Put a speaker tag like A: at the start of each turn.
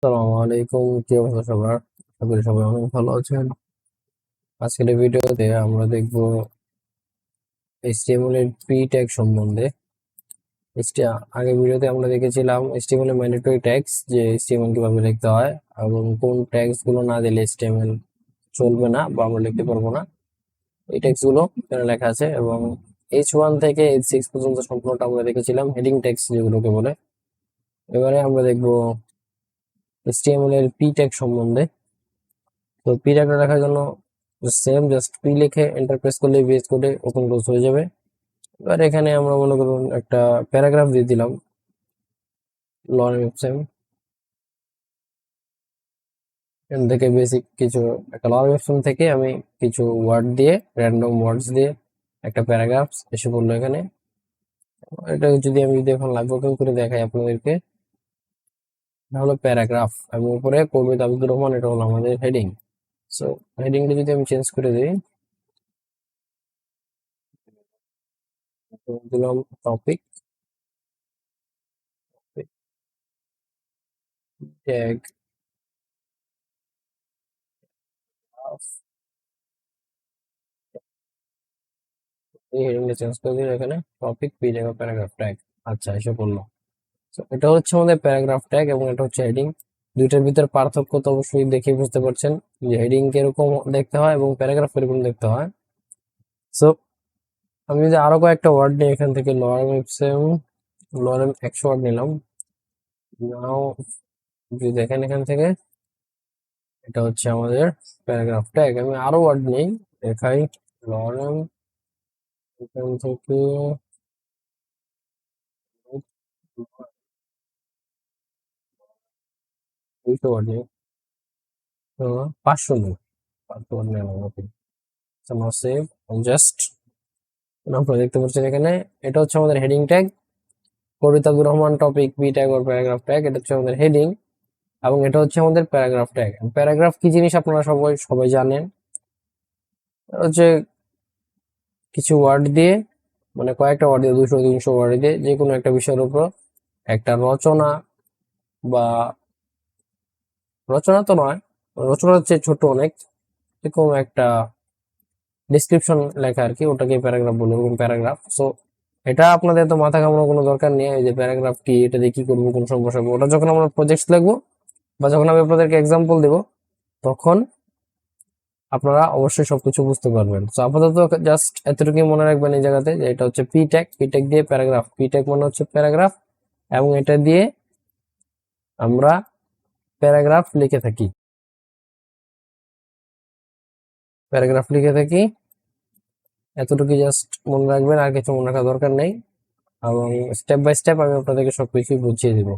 A: আসসালামু আলাইকুম, কি অবস্থা সবার? আশা করি সবাই অনেক ভালো আছেন। আজকের এই ভিডিওতে আমরা দেখব HTML এর প্রি ট্যাগ সম্বন্ধে। আগের ভিডিওতে আমরা দেখেছিলাম HTML এর ম্যান্ডেটরি ট্যাগস, যে HTML কিভাবে লিখতে হয় এবং কোন ট্যাগস গুলো না দিলে HTML চলবে না বা আমরা লিখতে পারবো না। এই ট্যাগস গুলো এখানে লেখা আছে এবং H1 থেকে H6 পর্যন্ত সম্পূর্ণটা আমরা দেখেছিলাম হেডিং ট্যাগস যেগুলোকে বলে। এবারে আমরা দেখব HTML এর প্রি ট্যাগ সম্বন্ধে। তো পি ট্যাগটা রাখার জন্য সেম জাস্ট পি লিখে এন্টার প্রেস করলে VS কোডে ওপেন ক্লোজ হয়ে যাবে। এবার এখানে আমরা মনে করুন একটা প্যারাগ্রাফ দিয়ে দিলাম লরেন ওয়েবসাইট থেকে বেসিক কিছু একটা লরেন ওয়েবসাইট থেকে আমি কিছু ওয়ার্ড দিয়ে র্যান্ডম ওয়ার্ডস দিয়ে একটা প্যারাগ্রাফ এসে পড়লো এখানে। এটা যদি এখন লাইভ ওপেন করে দেখাই আপনাদেরকে, এটা হলো প্যারাগ্রাফ এবং উপরে কবির আবিদুর রহমান, এটা হলো আমাদের হেডিং। সো হেডিংটা যদি আমি চেঞ্জ করে দিই, দিলাম টপিক ট্যাগ এই হেডিংটা চেঞ্জ করে দিই এখানে টপিক পি জায়গা প্যারাগ্রাফ ট্যাগ। আচ্ছা, এসে পড়লো। তো এটা হচ্ছে আমাদের প্যারাগ্রাফ ট্যাগ এবং এটা হচ্ছে হেডিং। দুইটার ভিতর পার্থক্য তো অবশ্যই দেখে বুঝতে পারছেন যে হেডিং কিরকম দেখতে হয় এবং প্যারাগ্রাফ কিরকম দেখতে হয়। সো আমি যদি আরো কয়েকটা ওয়ার্ড নিই এখান থেকে, লরেম 100 ওয়ার্ড নিলাম। নাও যদি দেখেন এখান থেকে, এটা হচ্ছে আমাদের প্যারাগ্রাফ ট্যাগ। আমি আরো ওয়ার্ড নেই, দেখাই লরেম এখান থেকে 200 ওয়ার্ড নেই, 500 নেই, 500 ওয়ার্ড নিলাম। ওকে, সেভ জাস্ট আপনারা দেখতে পাচ্ছেন এখানে এটা হচ্ছে আমাদের হেডিং ট্যাগ। কবিতা Abdur Rahman topic B tag or paragraph tag, এটা হচ্ছে আমাদের হেডিং এবং এটা হচ্ছে আমাদের প্যারাগ্রাফ ট্যাগ। প্যারাগ্রাফ কি জিনিস আপনারা সবাই সবাই জানেন, হচ্ছে কিছু ওয়ার্ড দিয়ে, মানে কয়েকটা ওয়ার্ড দিয়ে 200-300 ওয়ার্ড দিয়ে যে কোনো একটা বিষয়ের উপর একটা রচনা, বা রচনা তো নয়, রচনা হচ্ছে ছোট অনেক, এরকম একটা ডিসক্রিপশন লেখা আর কি, ওটাকে প্যারাগ্রাফ বলে, ওরকম প্যারাগ্রাফ। সো এটা আপনাদের তো মাথা ঘামানোর কোনো দরকার নেই, এই যে প্যারাগ্রাফ কি, এটা দিয়ে কি করবো, কোন সময় বসাবো, ওটা যখন আমরা প্রজেক্ট লিখবো বা যখন আমি আপনাদেরকে এক্সাম্পল দেব তখন আপনারা অবশ্যই সবকিছু বুঝতে পারবেন। তো আপাতত জাস্ট এতটুকুই মনে রাখবেন এই জায়গাতে, যে এটা হচ্ছে পি ট্যাগ, পি ট্যাগ দিয়ে প্যারাগ্রাফ, পি ট্যাগ মানে হচ্ছে প্যারাগ্রাফ এবং এটা দিয়ে আমরা প্যারাগ্রাফ লিখে থাকি, প্যারাগ্রাফ লিখে থাকি। এতটুকু জাস্ট মনে রাখবেন, আর কিছু মনে রাখার দরকার নেই এবং স্টেপ বাই স্টেপ আমি আপনাদেরকে সবকিছু বুঝিয়ে দিব।